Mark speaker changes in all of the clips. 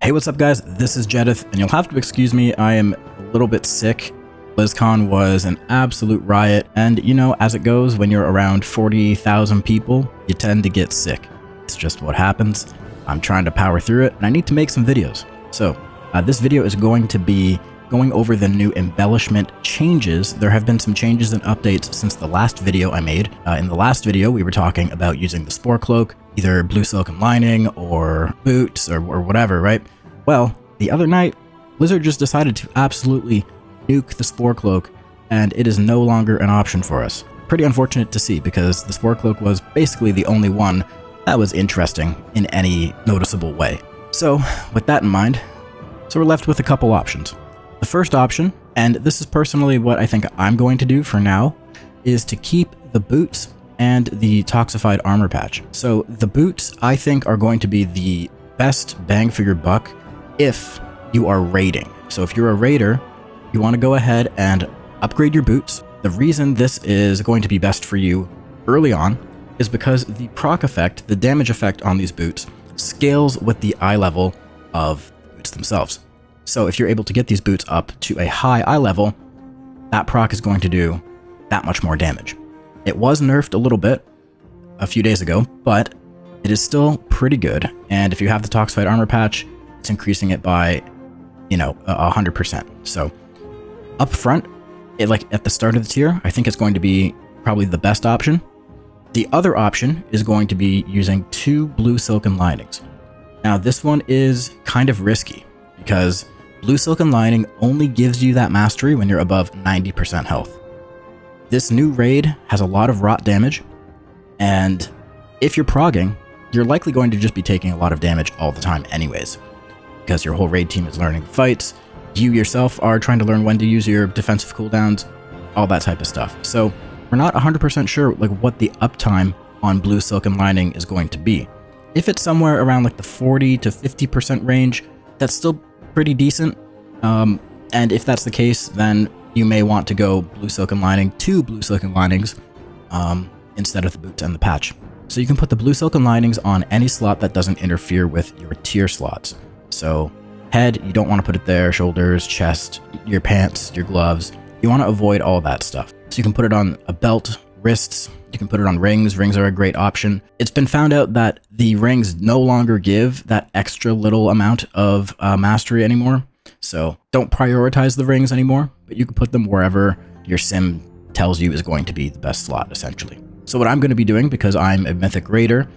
Speaker 1: Hey, what's up guys? This is Jedith, and you'll have to excuse me, I am a little bit sick. BlizzCon was an absolute riot, and you know, as it goes, when you're around 40,000 people, you tend to get sick. It's just what happens. I'm trying to power through it, and I need to make some videos. So, this video is going to be going over the new embellishment changes. There have been some changes and updates since the last video I made. In the last video, we were talking about using the Spore Cloak, either blue silken lining or boots or whatever, right? Well, the other night, Blizzard just decided to absolutely nuke the Spore Cloak, and it is no longer an option for us. Pretty unfortunate to see, because the Spore Cloak was basically the only one that was interesting in any noticeable way. So, with that in mind, we're left with a couple options. The first option, and this is personally what I think I'm going to do for now, is to keep the boots and the toxified armor patch. So the boots, I think, are going to be the best bang for your buck if you are raiding. So if you're a raider, you want to go ahead and upgrade your boots. The reason this is going to be best for you early on is because the proc effect, the damage effect on these boots, scales with the eye level of the boots themselves. So if you're able to get these boots up to a high eye level, that proc is going to do that much more damage. It was nerfed a little bit a few days ago, but it is still pretty good. And if you have the toxified armor patch, it's increasing it by, 100%. So up front, like at the start of the tier, I think it's going to be probably the best option. The other option is going to be using 2 blue silken linings. Now this one is kind of risky because blue silken lining only gives you that mastery when you're above 90% health. This new raid has a lot of rot damage, and if you're progging, you're likely going to just be taking a lot of damage all the time anyways, because your whole raid team is learning fights, you yourself are trying to learn when to use your defensive cooldowns, all that type of stuff. So we're not 100% sure what the uptime on blue silken lining is going to be. If it's somewhere around the 40 to 50% range, that's still pretty decent. And if that's the case, then you may want to go blue silken lining, 2 blue silken linings, instead of the boots and the patch. So you can put the blue silken linings on any slot that doesn't interfere with your tier slots. So head, you don't want to put it there, shoulders, chest, your pants, your gloves. You want to avoid all that stuff. So you can put it on a belt, wrists, you can put it on rings. Rings are a great option. It's been found out that the rings no longer give that extra little amount of mastery anymore. So don't prioritize the rings anymore, but you can put them wherever your sim tells you is going to be the best slot, essentially. So what I'm going to be doing, because I'm a mythic raider,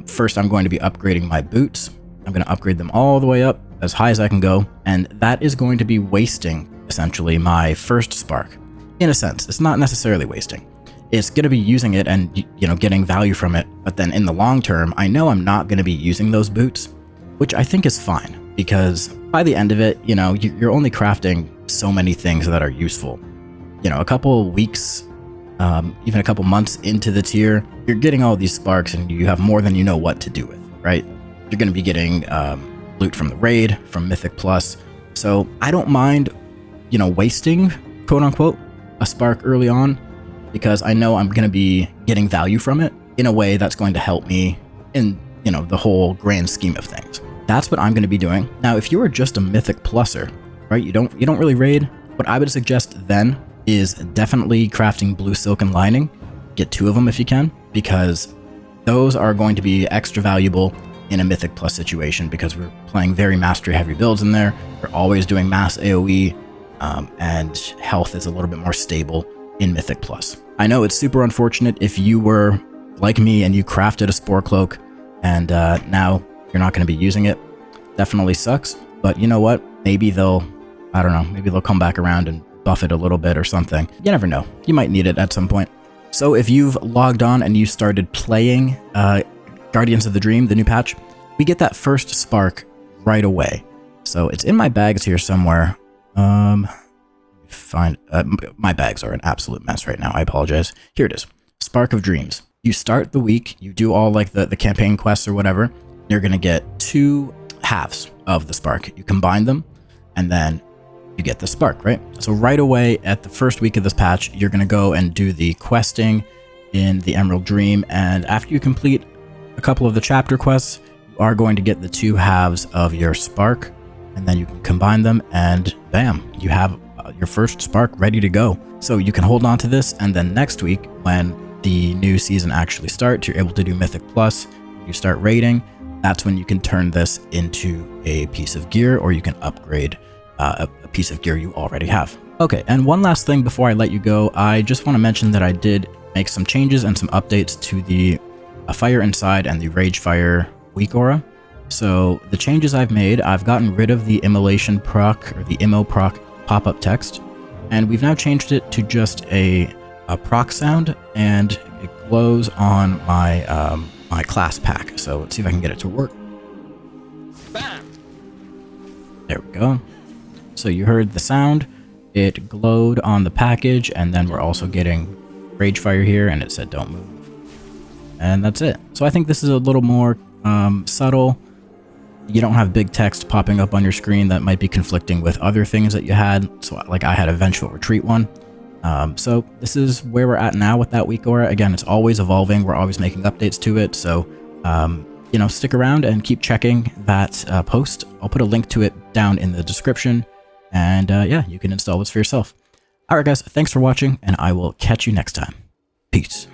Speaker 1: first I'm going to be upgrading my boots. I'm going to upgrade them all the way up as high as I can go, and that is going to be wasting, essentially, my first spark. In a sense, it's not necessarily wasting. It's going to be using it and, getting value from it, but then in the long term, I know I'm not going to be using those boots, which I think is fine, because by the end of it, you're only crafting so many things that are useful. A couple weeks, even a couple months into the tier, you're getting all these sparks and you have more than you know what to do with, right? You're going to be getting loot from the raid, from Mythic Plus. So I don't mind, wasting, quote unquote, a spark early on, because I know I'm going to be getting value from it in a way that's going to help me in, the whole grand scheme of things. That's what I'm going to be doing. Now, if you are just a Mythic Pluser, right, you don't really raid, what I would suggest then is definitely crafting blue silken lining. Get 2 of them if you can, because those are going to be extra valuable in a Mythic Plus situation, because we're playing very mastery heavy builds in there. We're always doing mass AoE, and health is a little bit more stable in Mythic Plus. I know it's super unfortunate if you were like me and you crafted a Spore Cloak and now you're not going to be using it. Definitely sucks, but you know what? Maybe they'll come back around and buff it a little bit or something. You never know. You might need it at some point. So if you've logged on and you started playing Guardians of the Dream, the new patch, we get that first spark right away. So it's in my bags here somewhere. My bags are an absolute mess right now. I apologize. Here it is. Spark of Dreams. You start the week, you do all the campaign quests or whatever. You're going to get 2 halves of the spark. You combine them, and then you get the spark, right? So right away at the first week of this patch, you're going to go and do the questing in the Emerald Dream, and after you complete a couple of the chapter quests, you are going to get the 2 halves of your spark, and then you can combine them, and bam, you have your first spark ready to go. So you can hold on to this, and then next week, when the new season actually starts, you're able to do Mythic Plus, you start raiding, that's when you can turn this into a piece of gear, or you can upgrade a piece of gear you already have. Okay, and one last thing before I let you go, I just want to mention that I did make some changes and some updates to the Fire Inside and the Rage Fire weak aura. So the changes I've made, I've gotten rid of the immolation proc, or the immo proc pop-up text, and we've now changed it to just a proc sound, and it glows on my my class pack. So let's see if I can get it to work. Bam! There we go. So you heard the sound, it glowed on the package, and then we're also getting Rage Fire here, and it said don't move. And that's it. So I think this is a little more subtle. You don't have big text popping up on your screen that might be conflicting with other things that you had. So like I had a Vengeful Retreat one. So this is where we're at now with that weak aura. Again, it's always evolving. We're always making updates to it. So, you know, stick around and keep checking that post. I'll put a link to it down in the description. And yeah, you can install this for yourself. All right, guys, thanks for watching, and I will catch you next time. Peace.